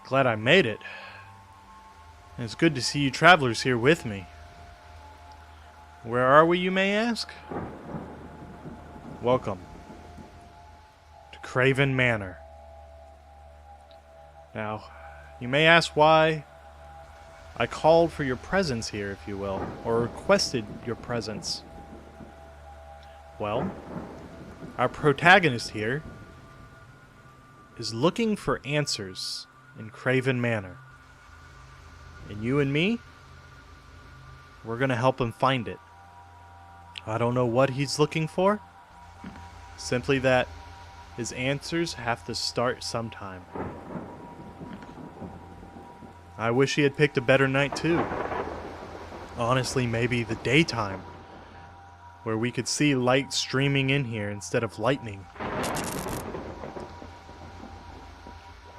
Glad I made it. And it's good to see you travelers here with me. Where are we, you may ask? Welcome to Kraven Manor. Now, you may ask why I called for your presence here, if you will, or requested your presence. Well, our protagonist here is looking for answers in Kraven Manor. And you and me, we're gonna help him find it. I don't know what he's looking for. Simply that his answers have to start sometime. I wish he had picked a better night too. Honestly, maybe the daytime, where we could see light streaming in here instead of lightning.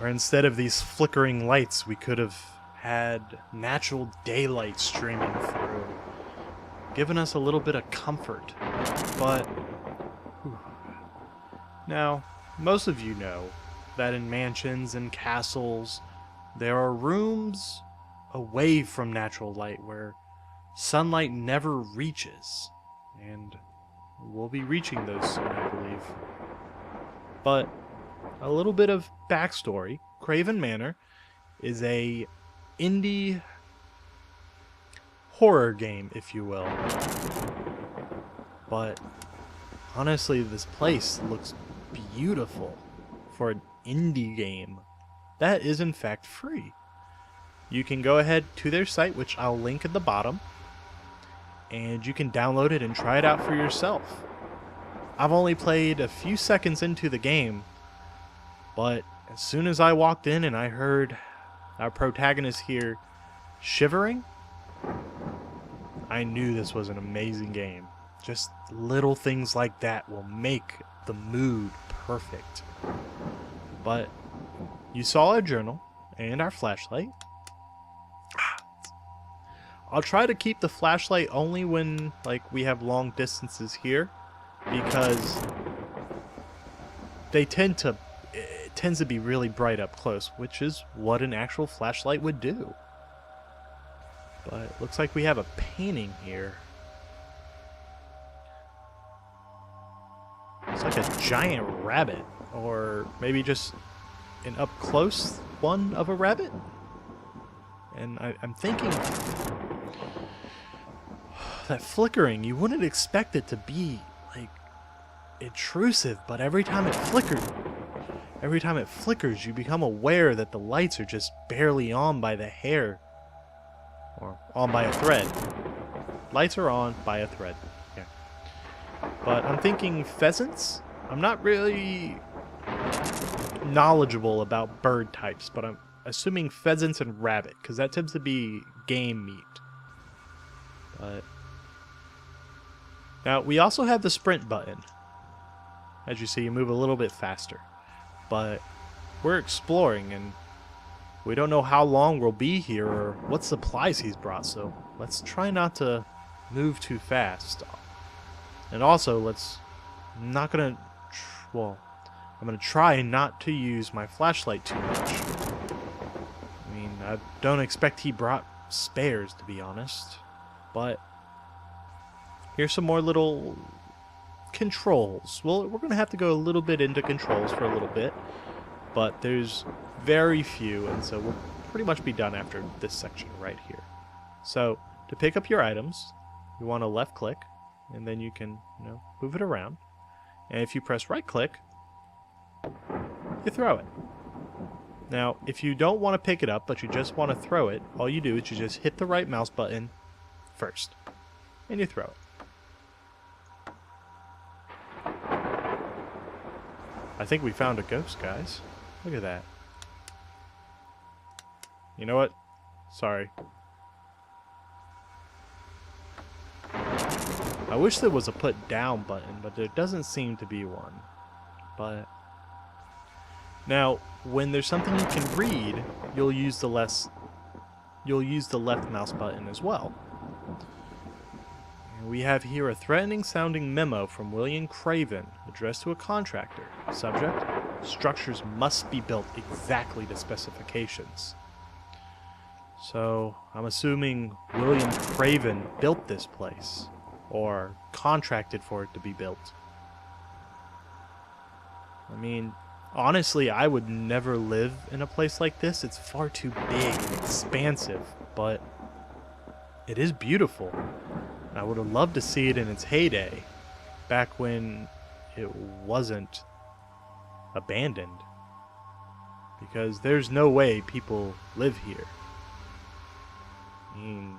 Or instead of these flickering lights, we could have had natural daylight streaming through, giving us a little bit of comfort. But now, most of you know that in mansions and castles, there are rooms away from natural light where sunlight never reaches, and we'll be reaching those soon, I believe. But a little bit of backstory. Kraven Manor is a indie horror game, if you will. But honestly, this place looks beautiful for an indie game that is in fact free. You can go ahead to their site, which I'll link at the bottom, and you can download it and try it out for yourself. I've only played a few seconds into the game, but as soon as I walked in and I heard our protagonist here shivering, I knew this was an amazing game. Just little things like that will make the mood perfect. But you saw our journal and our flashlight. I'll try to keep the flashlight only when we have long distances here, because it tends to be really bright up close, which is what an actual flashlight would do. But it looks like we have a painting here. It's like a giant rabbit, or maybe just an up close one of a rabbit. And I'm thinking that flickering, you wouldn't expect it to be intrusive, but every time it flickers, you become aware that the lights are just barely on by the hair, or on by a thread. Lights are on by a thread. Yeah. But I'm thinking pheasants. I'm not really knowledgeable about bird types, but I'm assuming pheasants and rabbit, because that tends to be game meat. But now we also have the sprint button. As you see, you move a little bit faster. But we're exploring, and we don't know how long we'll be here or what supplies he's brought, so let's try not to move too fast. And also, I'm going to try not to use my flashlight too much. I mean, I don't expect he brought spares, to be honest. But here's some more little controls. Well, we're going to have to go a little bit into controls for a little bit, but there's very few, and so we'll pretty much be done after this section right here. So to pick up your items, you want to left click, and then you can move it around, and if you press right click, you throw it. Now if you don't want to pick it up but you just want to throw it, all you do is you just hit the right mouse button first and you throw it. I think we found a ghost, guys. Look at that. You know what? Sorry. I wish there was a put down button, but there doesn't seem to be one. But now, when there's something you can read, you'll use the left mouse button as well. We have here a threatening sounding memo from William Kraven addressed to a contractor. Subject: structures must be built exactly to specifications. So, I'm assuming William Kraven built this place, or contracted for it to be built. I mean, honestly, I would never live in a place like this. It's far too big and expansive, but it is beautiful. I would have loved to see it in its heyday, back when it wasn't abandoned. Because there's no way people live here. I mean,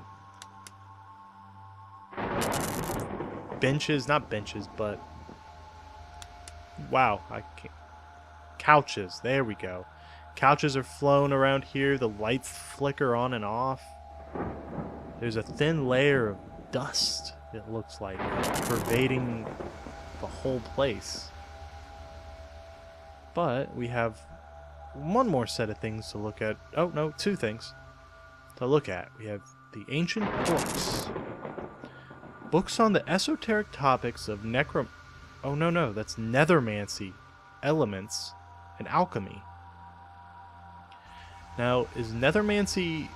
benches, not benches, but wow, I can't. Couches, there we go. Couches are flown around here, the lights flicker on and off. There's a thin layer of dust, it looks like, pervading the whole place. But we have one more set of things to look at. Oh, no, two things to look at. We have the ancient books. Books on the esoteric topics of Oh, no, that's nethermancy, elements, and alchemy. Now, is nethermancy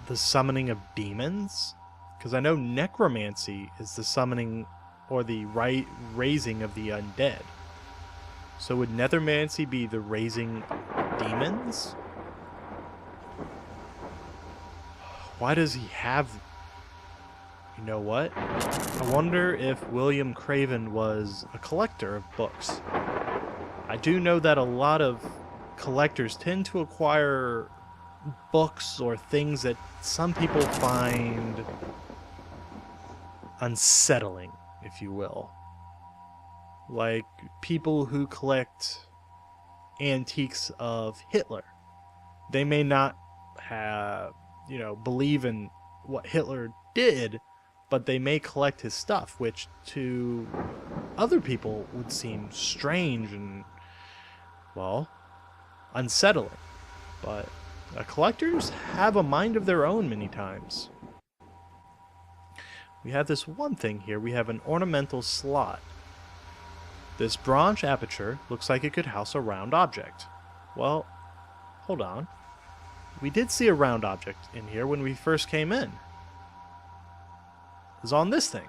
the summoning of demons? Because I know necromancy is the summoning or the raising of the undead. So would nethermancy be the raising of demons? Why does he have... You know what? I wonder if William Kraven was a collector of books. I do know that a lot of collectors tend to acquire books or things that some people find unsettling, if you will. Like people who collect antiques of Hitler. They may not have, believe in what Hitler did, but they may collect his stuff, which to other people would seem strange and, well, unsettling. But collectors have a mind of their own many times. We have this one thing here. We have an ornamental slot. This bronze aperture looks like it could house a round object. Well, hold on. We did see a round object in here when we first came in. It was on this thing.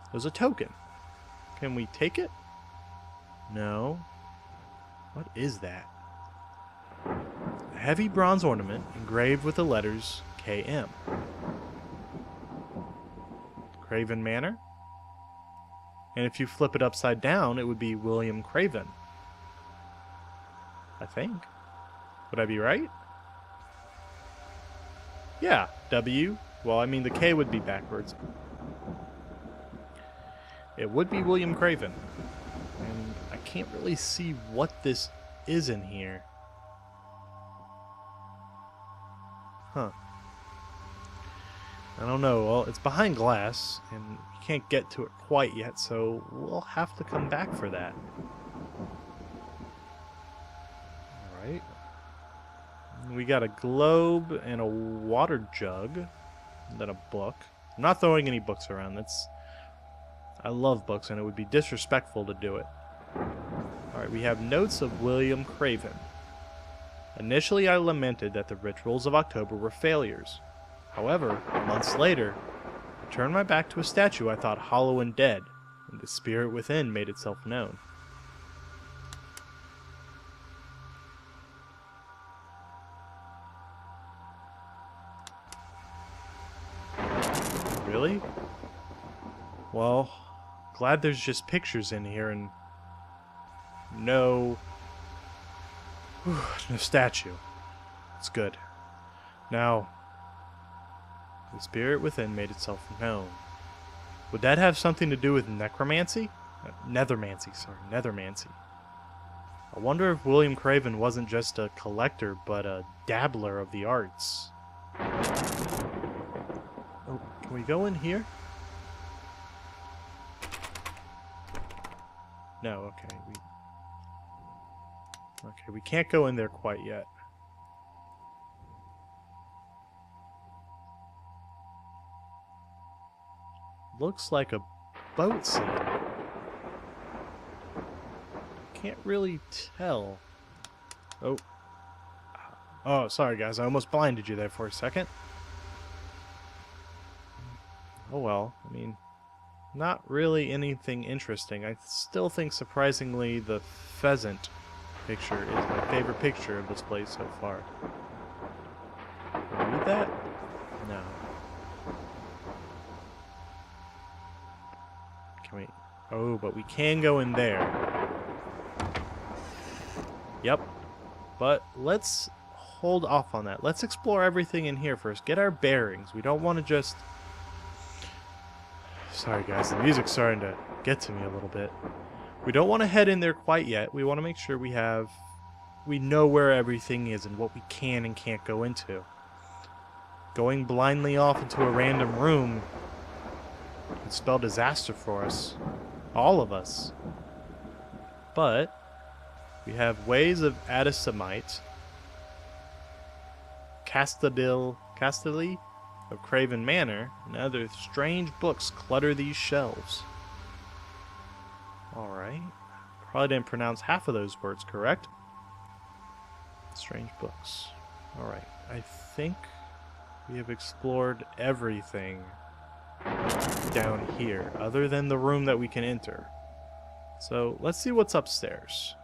It was a token. Can we take it? No. What is that? A heavy bronze ornament engraved with the letters KM. Kraven Manor? And if you flip it upside down, it would be William Kraven. I think. Would I be right? Yeah, W. Well, I mean, the K would be backwards. It would be William Kraven. And I can't really see what this is in here. Huh. I don't know. Well, it's behind glass, and you can't get to it quite yet, so we'll have to come back for that. Alright. We got a globe and a water jug, and then a book. I'm not throwing any books around. I love books, and it would be disrespectful to do it. Alright, we have notes of William Kraven. Initially, I lamented that the rituals of October were failures. However, months later, I turned my back to a statue I thought hollow and dead, and the spirit within made itself known. Really? Well, glad there's just pictures in here and no statue. It's good. Now, the spirit within made itself known. Would that have something to do with necromancy? Nethermancy. I wonder if William Kraven wasn't just a collector, but a dabbler of the arts. Oh, can we go in here? No, okay. We can't go in there quite yet. Looks like a boat scene. can't really tell. Oh. Oh, sorry guys, I almost blinded you there for a second. Oh well, I mean, not really anything interesting. I still think, surprisingly, the pheasant picture is my favorite picture of this place so far. Can I read that? No. Can we... Oh, but we can go in there. Yep. But let's hold off on that. Let's explore everything in here first. Get our bearings. We don't want to just... Sorry guys, the music's starting to get to me a little bit. We don't want to head in there quite yet. We want to make sure we know where everything is and what we can and can't go into. Going blindly off into a random room could spell disaster for us. All of us. But we have ways of Adissamite, Castelli of Kraven Manor, and other strange books clutter these shelves. Alright. Probably didn't pronounce half of those words correct. Strange books. Alright. I think we have explored everything down here, other than the room that we can enter. So, let's see what's upstairs.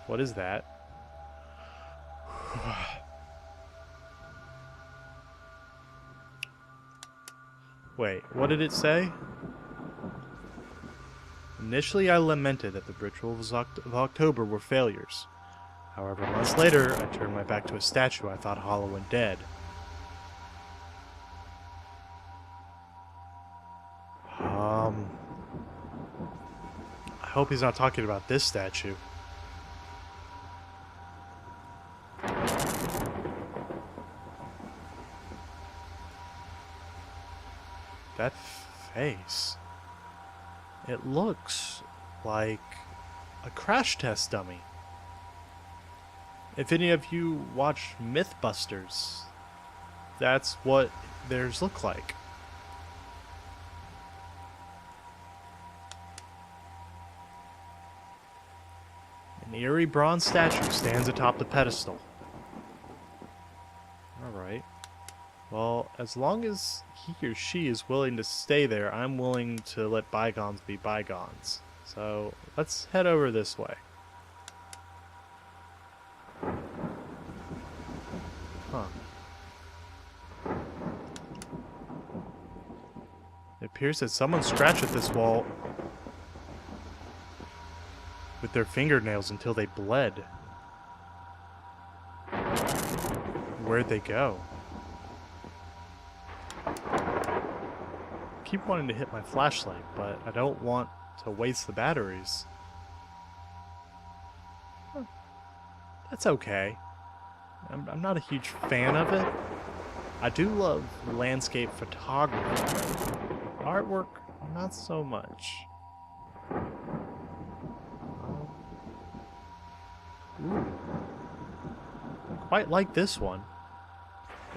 What is that? Wait, what did it say? Initially, I lamented that the rituals of October were failures. However, months later, I turned my back to a statue I thought hollow and dead. I hope he's not talking about this statue. That face. It looks like a crash test dummy. If any of you watch Mythbusters, that's what theirs look like. An eerie bronze statue stands atop the pedestal. Alright. Well, as long as he or she is willing to stay there, I'm willing to let bygones be bygones. So, let's head over this way. Huh. It appears that someone scratched at this wall with their fingernails until they bled. Where'd they go? I keep wanting to hit my flashlight, but I don't want to waste the batteries. Huh. That's okay. I'm not a huge fan of it. I do love landscape photography, but artwork, not so much. Ooh. I quite like this one.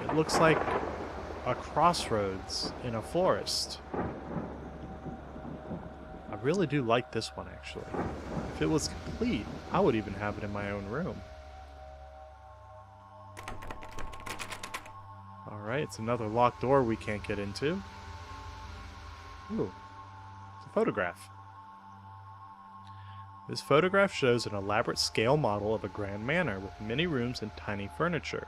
It looks like a crossroads in a forest. I really do like this one, actually. If it was complete, I would even have it in my own room. Alright, it's another locked door we can't get into. Ooh, it's a photograph. This photograph shows an elaborate scale model of a grand manor with many rooms and tiny furniture.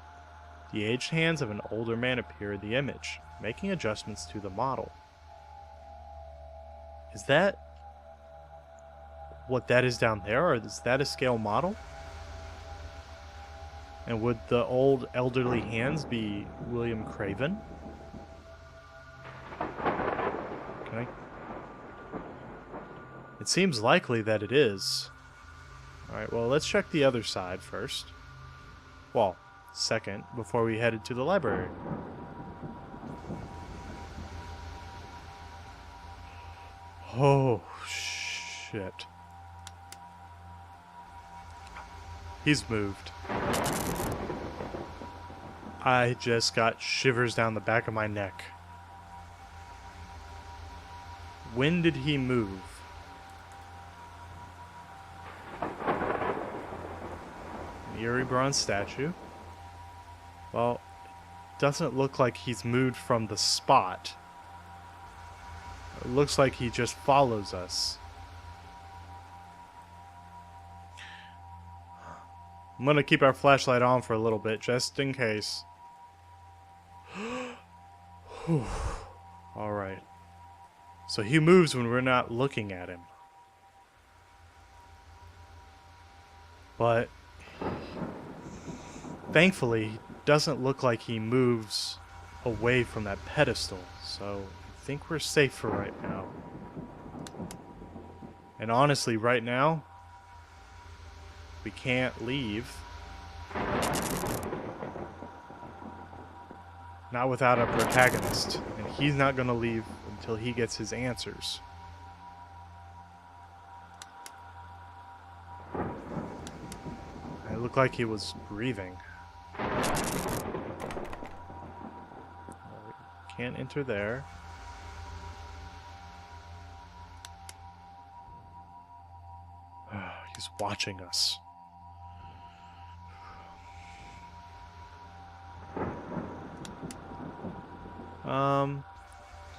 The aged hands of an older man appear in the image, making adjustments to the model. Is that what that is down there, or is that a scale model? And would the old elderly hands be William Kraven? Can I? It seems likely that it is. Alright, well, let's check the other side first. Well, second, before we headed to the library. Oh, shit. He's moved. I just got shivers down the back of my neck. When did he move? An eerie bronze statue. Well, it doesn't look like he's moved from the spot. It looks like he just follows us. I'm gonna keep our flashlight on for a little bit, just in case. Alright. So he moves when we're not looking at him. But thankfully, it doesn't look like he moves away from that pedestal. So I think we're safe for right now. And honestly, right now, we can't leave. Not without a protagonist. And he's not going to leave until he gets his answers. It looked like he was breathing. Can't enter there. He's watching us.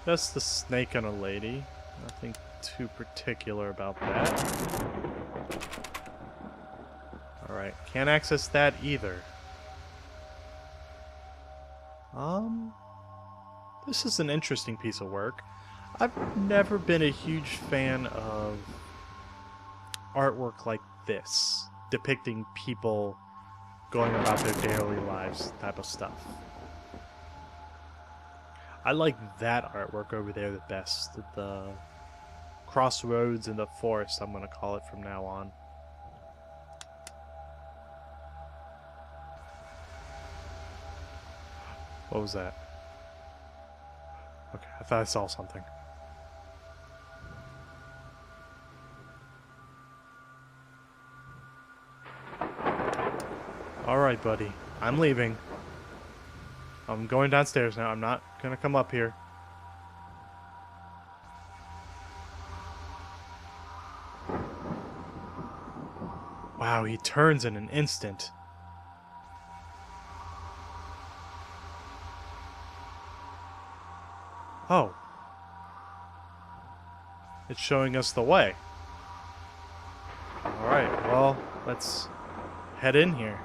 Just the snake and a lady. Nothing too particular about that. Alright, can't access that either. This is an interesting piece of work. I've never been a huge fan of artwork like this, depicting people going about their daily lives type of stuff. I like that artwork over there the best. The crossroads in the forest, I'm going to call it from now on. What was that? Okay, I thought I saw something. Alright, buddy. I'm leaving. I'm going downstairs now. I'm not gonna come up here. Wow, he turns in an instant. Oh. It's showing us the way. Alright, well, let's head in here.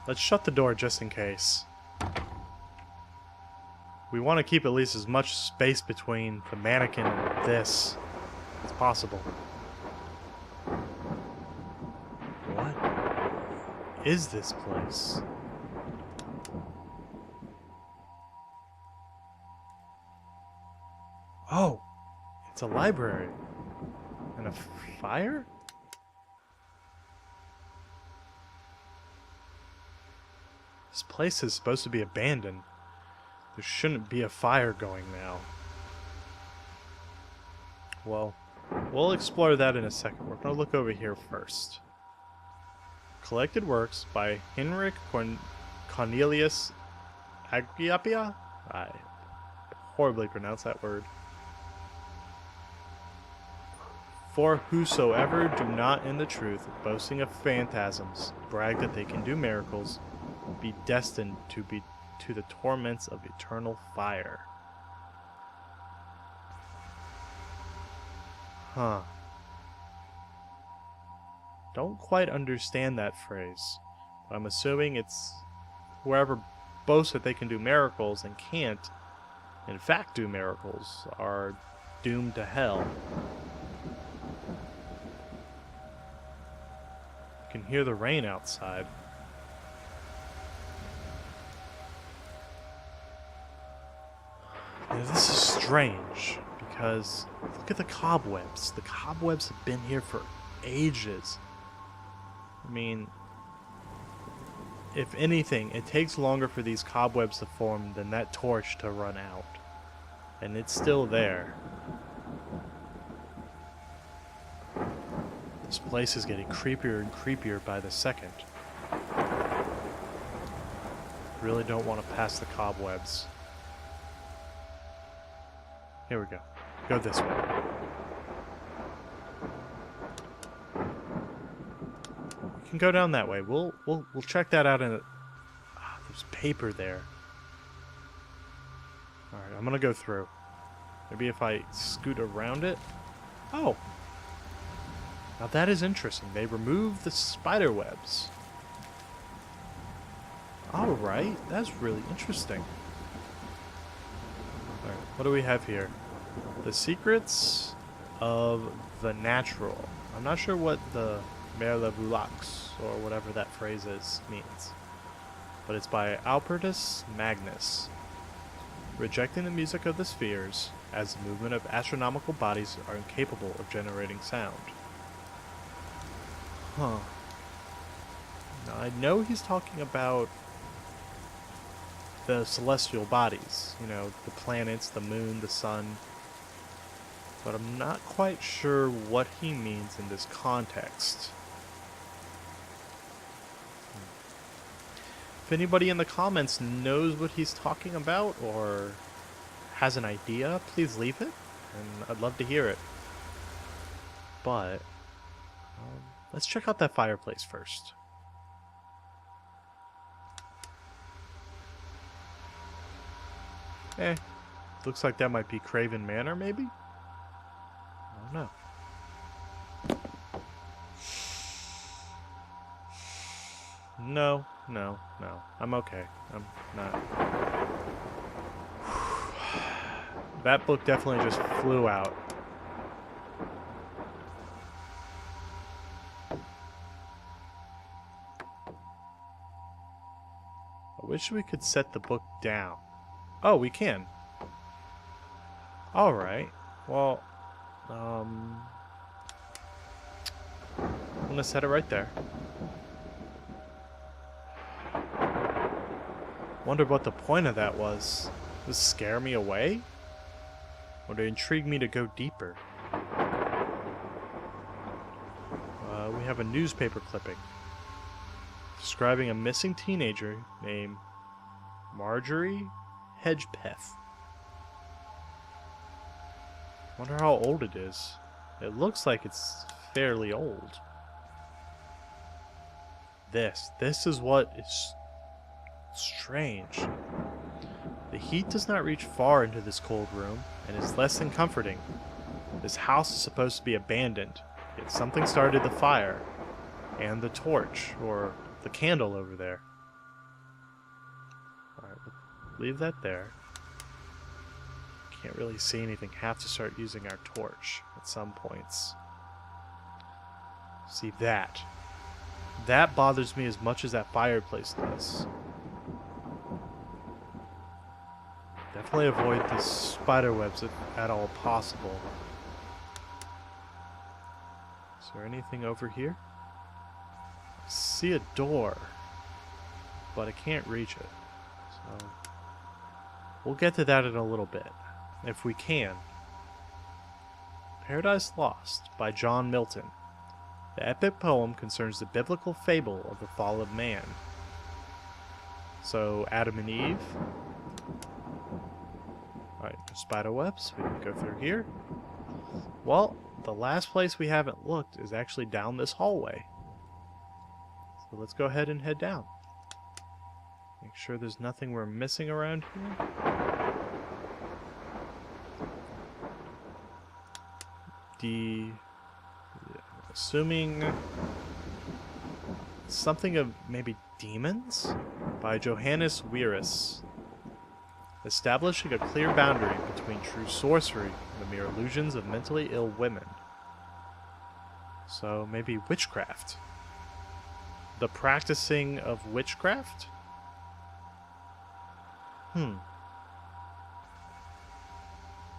Let's shut the door just in case. We want to keep at least as much space between the mannequin and this as possible. What is this place? Oh, it's a library. And a fire? This place is supposed to be abandoned. There shouldn't be a fire going now. Well, we'll explore that in a second. We're going to look over here first. Collected works by Henrik Cornelius Agriapia? I horribly pronounce that word. For whosoever do not in the truth, boasting of phantasms, brag that they can do miracles, be destined to the torments of eternal fire. Huh. Don't quite understand that phrase, but I'm assuming it's whoever boasts that they can do miracles and can't, in fact, do miracles, are doomed to hell. You can hear the rain outside. Now, this is strange, because look at the cobwebs. The cobwebs have been here for ages. I mean, if anything, it takes longer for these cobwebs to form than that torch to run out. And it's still there. This place is getting creepier and creepier by the second. Really don't want to pass the cobwebs. Here we go. Go this way. We can go down that way. We'll check that out in a... Ah, there's paper there. Alright, I'm gonna go through. Maybe if I scoot around it. Oh! Now that is interesting. They removed the spider webs. Alright, that's really interesting. Alright, what do we have here? The secrets of the natural. I'm not sure what the Merlevoulax, or whatever that phrase is, means. But it's by Albertus Magnus. Rejecting the music of the spheres, as the movement of astronomical bodies are incapable of generating sound. Huh. Now I know he's talking about the celestial bodies, you know, the planets, the moon, the sun, but I'm not quite sure what he means in this context. If anybody in the comments knows what he's talking about or has an idea, please leave it, and I'd love to hear it. But let's check out that fireplace first. Looks like that might be Kraven Manor, maybe? I don't know. No. I'm okay. I'm not. That book definitely just flew out. I wish we could set the book down. Oh, we can. Alright. Well, I'm gonna set it right there. Wonder what the point of that was. Does it scare me away? Or to intrigue me to go deeper? We have a newspaper clipping describing a missing teenager named Marjorie Hedgepeth. Wonder how old it is. It looks like it's fairly old. This is what is strange. The heat does not reach far into this cold room and is less than comforting. This house is supposed to be abandoned, yet something started the fire and the torch, or the candle over there. Alright, we'll leave that there. Can't really see anything. Have to start using our torch at some points. See that. That bothers me as much as that fireplace does. Definitely avoid the spider webs if at all possible. Is there anything over here? I see a door, but I can't reach it. So we'll get to that in a little bit, if we can. Paradise Lost by John Milton. The epic poem concerns the biblical fable of the fall of man. So, Adam and Eve. Alright, spider webs. We can go through here. Well, the last place we haven't looked is actually down this hallway. So let's go ahead and head down. Make sure there's nothing we're missing around here. Assuming something of maybe demons? By Johannes Wierus. Establishing a clear boundary between true sorcery and the mere illusions of mentally ill women. So maybe witchcraft. The practicing of witchcraft? Ooh,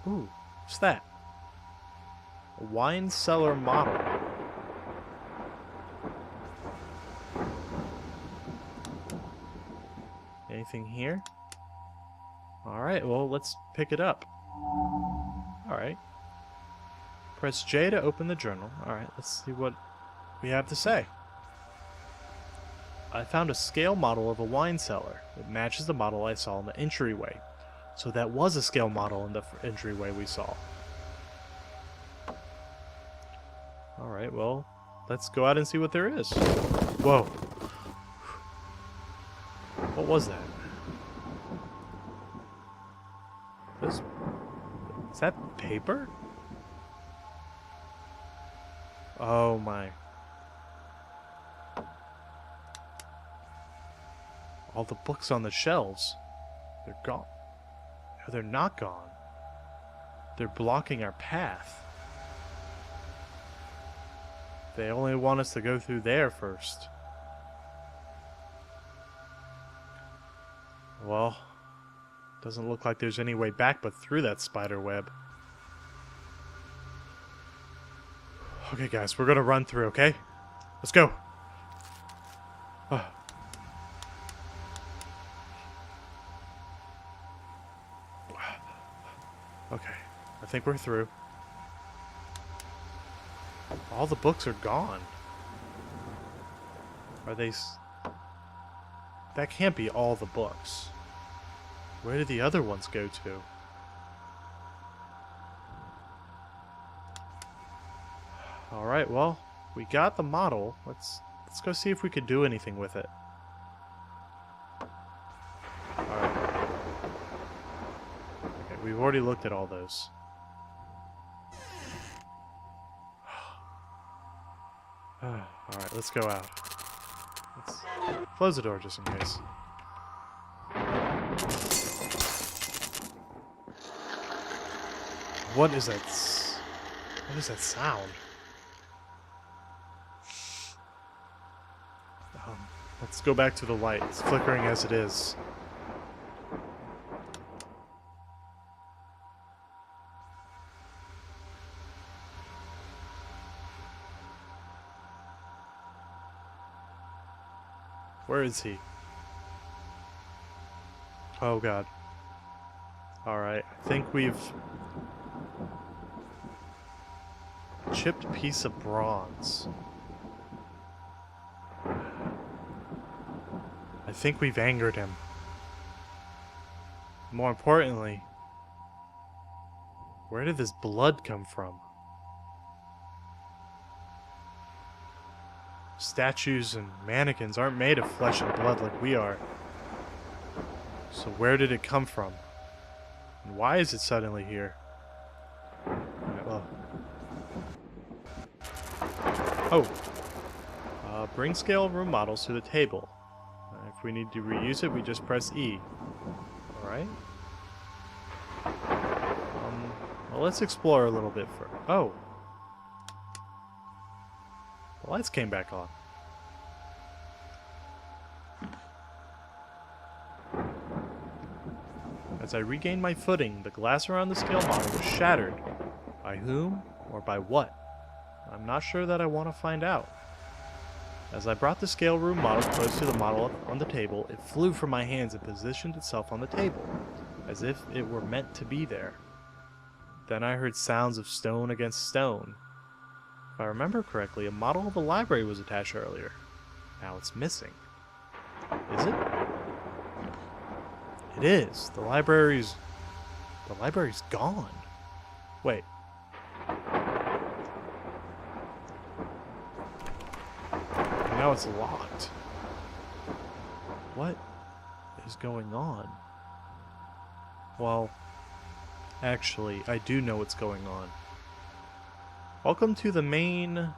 what's that? A wine cellar model. Anything here? Alright, well, let's pick it up. Alright. Press J to open the journal. Alright, let's see what we have to say. I found a scale model of a wine cellar. It matches the model I saw in the entryway. So that was a scale model in the entryway we saw. Alright, well, let's go out and see what there is. Whoa. What was that? Is that paper? Oh my. All the books on the shelves. They're gone. No, they're not gone. They're blocking our path. They only want us to go through there first. Well, doesn't look like there's any way back but through that spider web. Okay, guys, we're gonna run through, okay? Let's go. Okay, I think we're through. All the books are gone. Are they... That can't be all the books. Where did the other ones go to? Alright, well, we got the model. Let's go see if we could do anything with it. Alright. Okay, we've already looked at all those. Alright, let's go out. Let's close the door just in case. What is that? What is that sound? Let's go back to the light. It's flickering as it is. Where is he? Oh god. Alright, I think we've... chipped piece of bronze. I think we've angered him. More importantly, where did this blood come from? Statues and mannequins aren't made of flesh and blood like we are. So where did it come from? And why is it suddenly here? Alright, well. Oh. Bring scale room models to the table. If we need to reuse it, we just press E. Alright. Well, let's explore a little bit further. Oh. The lights came back on. As I regained my footing, the glass around the scale model was shattered. By whom or by what? I'm not sure that I want to find out. As I brought the scale room model close to the model on the table, it flew from my hands and positioned itself on the table, as if it were meant to be there. Then I heard sounds of stone against stone. If I remember correctly, a model of a library was attached earlier. Now it's missing. Is it? It is. The library's gone. Wait. Now it's locked. What is going on? Well, actually, I do know what's going on. Welcome to the main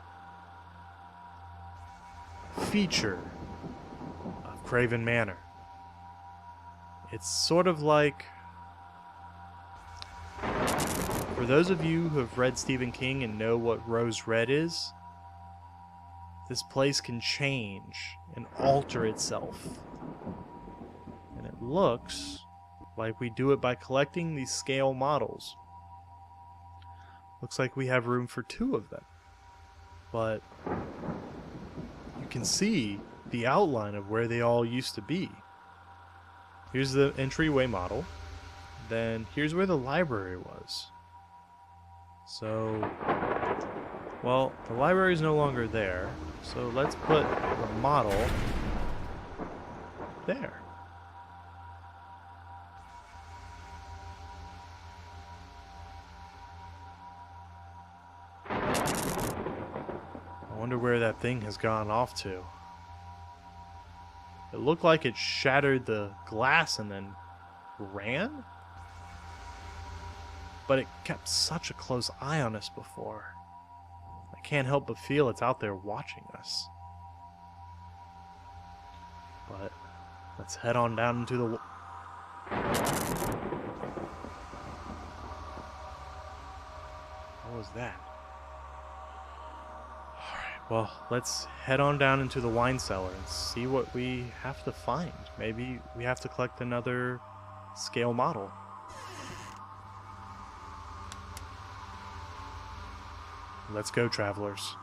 feature of Kraven Manor. It's sort of like... For those of you who have read Stephen King and know what Rose Red is, this place can change and alter itself. And it looks like we do it by collecting these scale models. Looks like we have room for 2 of them. But you can see the outline of where they all used to be. Here's the entryway model. Then here's where the library was. So, well, the library is no longer there. So let's put the model there. Wonder where that thing has gone off to. It looked like it shattered the glass and then ran? But it kept such a close eye on us before. I can't help but feel it's out there watching us. But let's head on down into the... What was that? Alright, well, let's head on down into the wine cellar and see what we have to find. Maybe we have to collect another scale model. Let's go, travelers.